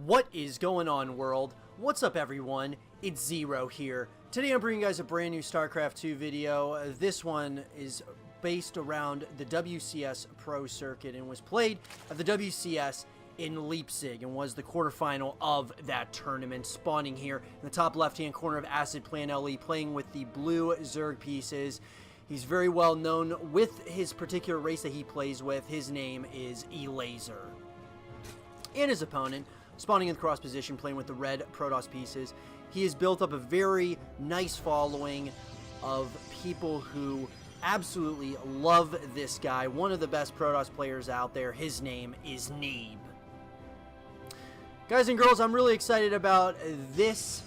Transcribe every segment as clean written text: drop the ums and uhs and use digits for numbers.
What is going on, world? What's up, everyone? It's Zero here. Today I'm bringing you guys a brand new Starcraft 2 video. This one is based around the WCS Pro Circuit and was played at the WCS in Leipzig and was the quarterfinal of that tournament, spawning here in the top left-hand corner of Acid Plan LE, playing with the blue Zerg pieces. He's very well known with his particular race that he plays with. His name is Elazer. And his opponent, spawning in the cross position, playing with the red Protoss pieces. He has built up a very nice following of people who absolutely love this guy. One of the best Protoss players out there. His name is Neeb. Guys and girls, I'm really excited about this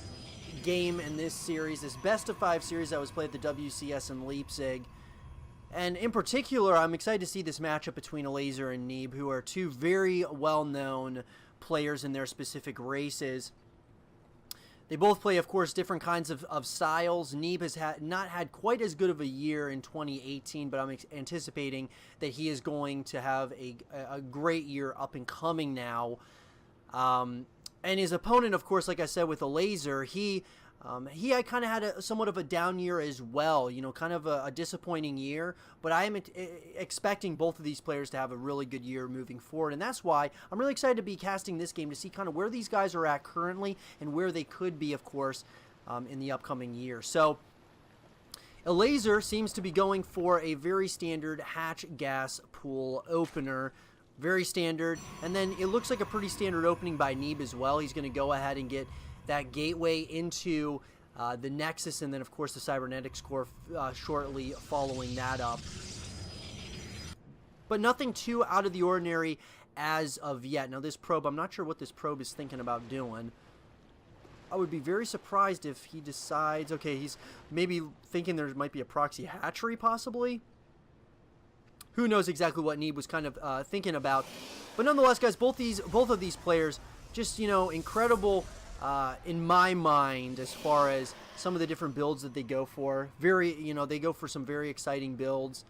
game and this series, this best of 5 series that was played at the WCS in Leipzig. And in particular, I'm excited to see this matchup between Elazer and Neeb, who are two very well-known players in their specific races. They both play, of course, different kinds of styles. Neeb has not had quite as good of a year in 2018, but I'm anticipating that he is going to have a great year up and coming now. And his opponent, of course, like I said, with Elazer, he kind of had somewhat of a down year as well, you know, kind of a disappointing year, but I am expecting both of these players to have a really good year moving forward, and that's why I'm really excited to be casting this game to see kind of where these guys are at currently and where they could be, of course, in the upcoming year. So Elazer seems to be going for a very standard hatch gas pool opener. Very standard, and then it looks like a pretty standard opening by Neeb as well. He's going to go ahead and get that gateway into the Nexus, and then of course the Cybernetics core shortly following that up. But nothing too out of the ordinary as of yet. Now this probe, I'm not sure what this probe is thinking about doing. I would be very surprised if he decides, okay, he's maybe thinking there might be a proxy hatchery possibly. Who knows exactly what Neeb was kind of thinking about. But nonetheless, guys, both of these players, just, you know, incredible in my mind as far as some of the different builds that they go for. Very, you know, they go for some very exciting builds.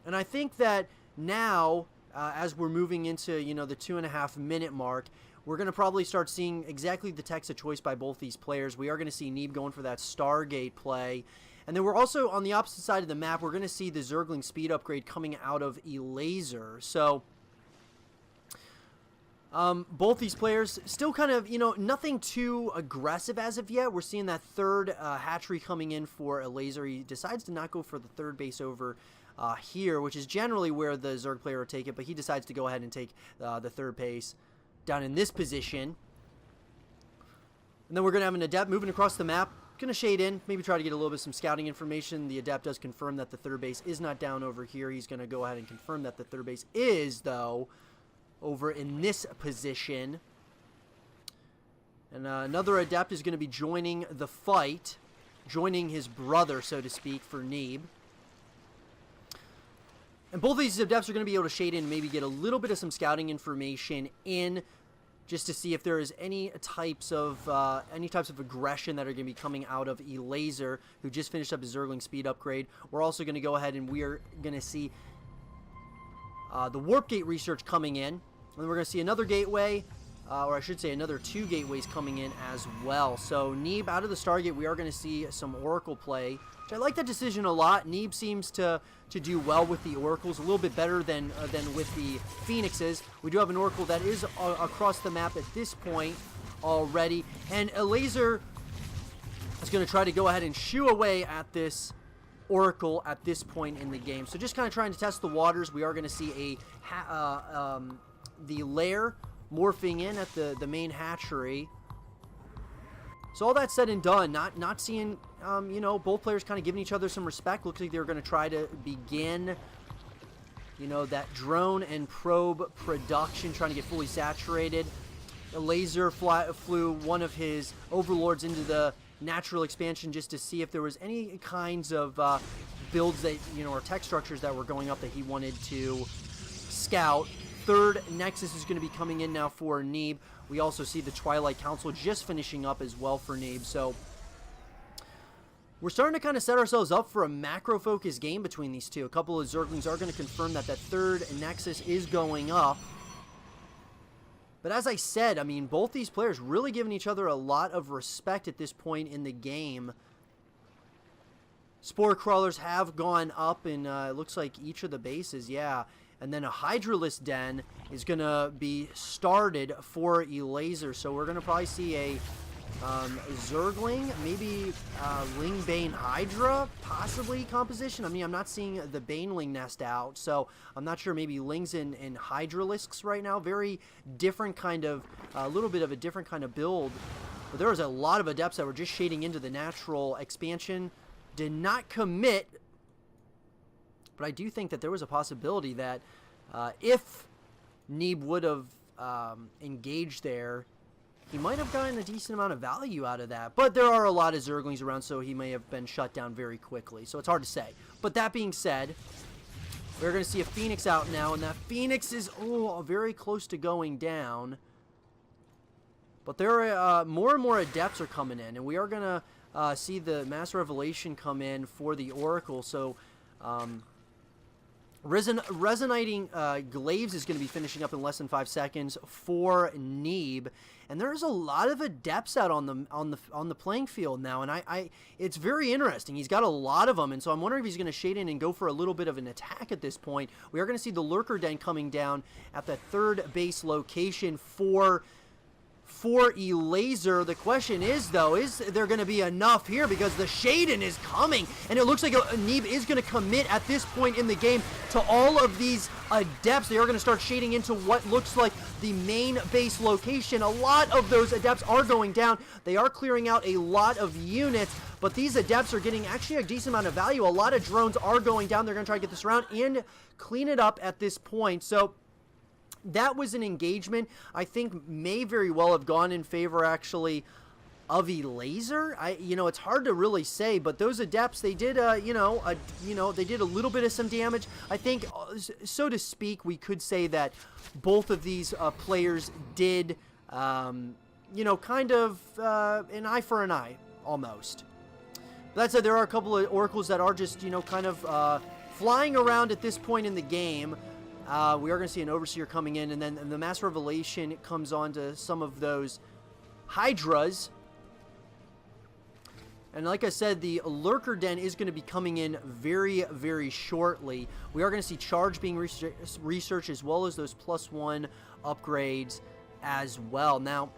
And I think that now, as we're moving into, you know, the 2.5 minute mark, we're going to probably start seeing exactly the text of choice by both these players. We are going to see Neeb going for that Stargate play. And then we're also, on the opposite side of the map, we're going to see the Zergling speed upgrade coming out of Elazer. So, both these players still kind of, you know, nothing too aggressive as of yet. We're seeing that third hatchery coming in for Elazer. He decides to not go for the third base over here, which is generally where the Zerg player would take it, but he decides to go ahead and take the third base down in this position. And then we're going to have an Adept moving across the map. Going to shade in, maybe try to get a little bit of some scouting information. The Adept does confirm that the third base is not down over here. He's going to go ahead and confirm that the third base is, though, over in this position. And another Adept is going to be joining the fight, joining his brother, so to speak, for Neeb. And both of these Adepts are going to be able to shade in and maybe get a little bit of some scouting information in, just to see if there is any types of aggression that are going to be coming out of Elazer, who just finished up his Zergling speed upgrade. We're also going to go ahead and we are going to see the Warp Gate research coming in. And then we're going to see another gateway, or I should say another 2 gateways coming in as well. So Neeb out of the Stargate, we are going to see some Oracle play, which I like that decision a lot. Neeb seems to do well with the Oracles, a little bit better than with the Phoenixes. We do have an Oracle that is across the map at this point already, and Elazer is going to try to go ahead and shoo away at this Oracle at this point in the game. So just kind of trying to test the waters. We are going to see the lair morphing in at the main hatchery. So all that said and done, not seeing, you know, both players kind of giving each other some respect. Looks like they're going to try to begin, you know, that drone and probe production, trying to get fully saturated. Elazer flew one of his overlords into the natural expansion just to see if there was any kinds of builds that, you know, or tech structures that were going up that he wanted to scout. Third Nexus is going to be coming in now for Neeb. We also see the Twilight Council just finishing up as well for Neeb. So we're starting to kind of set ourselves up for a macro-focused game between these two. A couple of Zerglings are going to confirm that that third Nexus is going up. But as I said, I mean, both these players really giving each other a lot of respect at this point in the game. Spore Crawlers have gone up, and it looks like each of the bases, yeah. And then a Hydralisk Den is going to be started for Elazer. So we're going to probably see a Zergling, maybe Lingbane Hydra, possibly composition. I mean, I'm not seeing the Baneling nest out, so I'm not sure. Maybe Lings and Hydralisks right now. Very different kind of, a little bit of a different kind of build. But there was a lot of Adepts that were just shading into the natural expansion. Did not commit, but I do think that there was a possibility that if Neeb would have engaged there, he might have gotten a decent amount of value out of that. But there are a lot of Zerglings around, so he may have been shut down very quickly. So it's hard to say. But that being said, we're going to see a Phoenix out now, and that Phoenix is very close to going down. But there are more and more Adepts are coming in, and we are going to see the Mass Revelation come in for the Oracle. So Resonating Glaives is going to be finishing up in less than 5 seconds for Neeb, and there's a lot of Adepts out on the playing field now, and it's very interesting. He's got a lot of them, and so I'm wondering if he's going to shade in and go for a little bit of an attack at this point. We are going to see the Lurker Den coming down at the third base location for Elazer. The question is, though, is there going to be enough here? Because the Shaden is coming, and it looks like Neeb is going to commit at this point in the game to all of these Adepts. They are going to start shading into what looks like the main base location. A lot of those Adepts are going down. They are clearing out a lot of units, but these Adepts are getting actually a decent amount of value. A lot of drones are going down. They're going to try to get this around and clean it up at this point. So that was an engagement I think may very well have gone in favor, actually, of Elazer. It's hard to really say, but those Adepts, they did, they did a little bit of some damage. I think, so to speak, we could say that both of these players did, kind of an eye for an eye, almost. That said, there are a couple of Oracles that are just, kind of flying around at this point in the game. We are going to see an Overseer coming in, and then the Mass Revelation comes on to some of those Hydras. And like I said, the Lurker Den is going to be coming in very, very shortly. We are going to see Charge being researched, as well as those +1 upgrades as well. Now,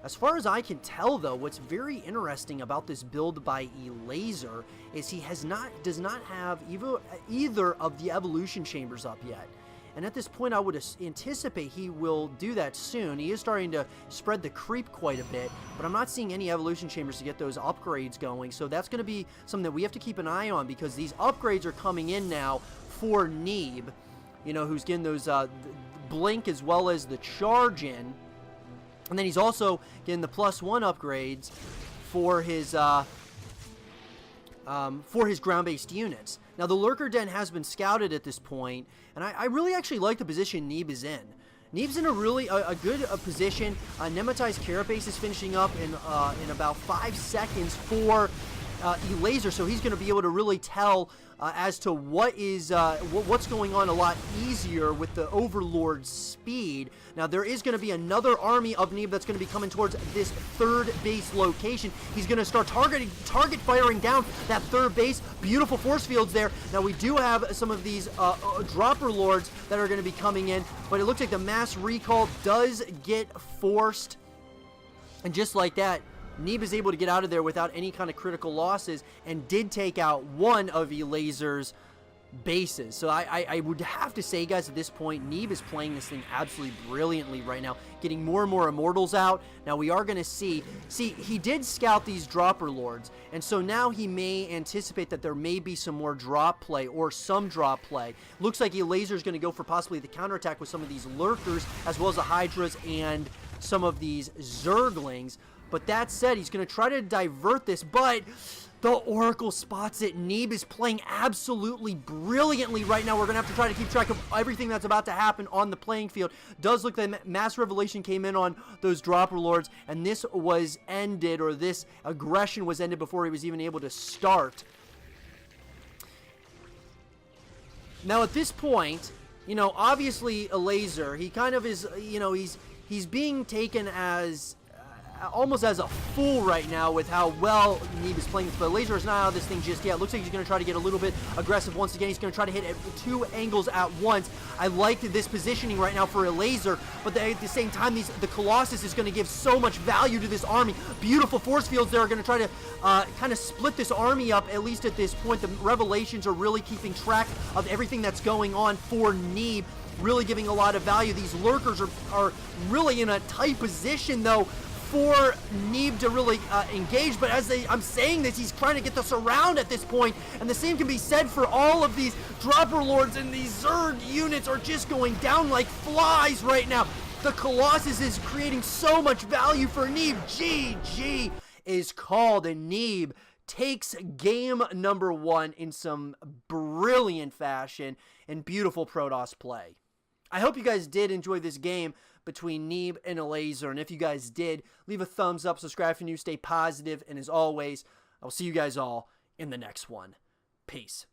as far as I can tell, though, what's very interesting about this build by Elazer is he does not have either of the evolution chambers up yet. And at this point, I would anticipate he will do that soon. He is starting to spread the creep quite a bit, but I'm not seeing any evolution chambers to get those upgrades going. So that's going to be something that we have to keep an eye on, because these upgrades are coming in now for Neeb, who's getting those blink as well as the charge in. And then he's also getting the +1 upgrades for his ground-based units. Now, the Lurker Den has been scouted at this point, and I really actually like the position Neeb is in. Neeb's in a really good position. Nematai's Carapace is finishing up in about 5 seconds for Elazer, so he's going to be able to really tell as to what's going on a lot easier with the Overlord's speed. Now, there is going to be another army of Neeb that's going to be coming towards this third base location. He's going to start target firing down that third base. Beautiful force fields there. Now, we do have some of these Dropper Lords that are going to be coming in, but it looks like the mass recall does get forced. And just like that, Neeb is able to get out of there without any kind of critical losses, and did take out one of Elazer's bases. So I would have to say, guys, at this point, Neeb is playing this thing absolutely brilliantly right now, getting more and more Immortals out. Now, we are going to see, he did scout these Dropper Lords, and so now he may anticipate that there may be some more drop play, or some drop play. Looks like Elazer is going to go for possibly the counterattack with some of these Lurkers, as well as the Hydras and some of these Zerglings. But that said, he's going to try to divert this, but the Oracle spots it. Neeb is playing absolutely brilliantly right now. We're going to have to try to keep track of everything that's about to happen on the playing field. Does look like Mass Revelation came in on those Dropper Lords, and this was ended, or this aggression was ended before he was even able to start. Now, at this point, obviously Elazer, he kind of is, he's being taken as almost as a fool right now with how well Neeb is playing this, but Elazer is not out of this thing just yet. Looks like he's going to try to get a little bit aggressive once again. He's going to try to hit at 2 angles at once. I like this positioning right now for Elazer, but at the same time, the Colossus is going to give so much value to this army. Beautiful force fields there are going to try to kind of split this army up, at least at this point. The Revelations are really keeping track of everything that's going on for Neeb, really giving a lot of value. These Lurkers are really in a tight position, though, for Neeb to really engage, but as I'm saying this, he's trying to get the surround at this point, and the same can be said for all of these Dropper Lords, and these Zerg units are just going down like flies right now. The Colossus is creating so much value for Neeb. GG is called, and Neeb takes game number 1 in some brilliant fashion and beautiful Protoss play. I hope you guys did enjoy this game between Neeb and Elazer, and if you guys did, leave a thumbs up, subscribe if you're new, stay positive, and as always, I'll see you guys all in the next one. Peace.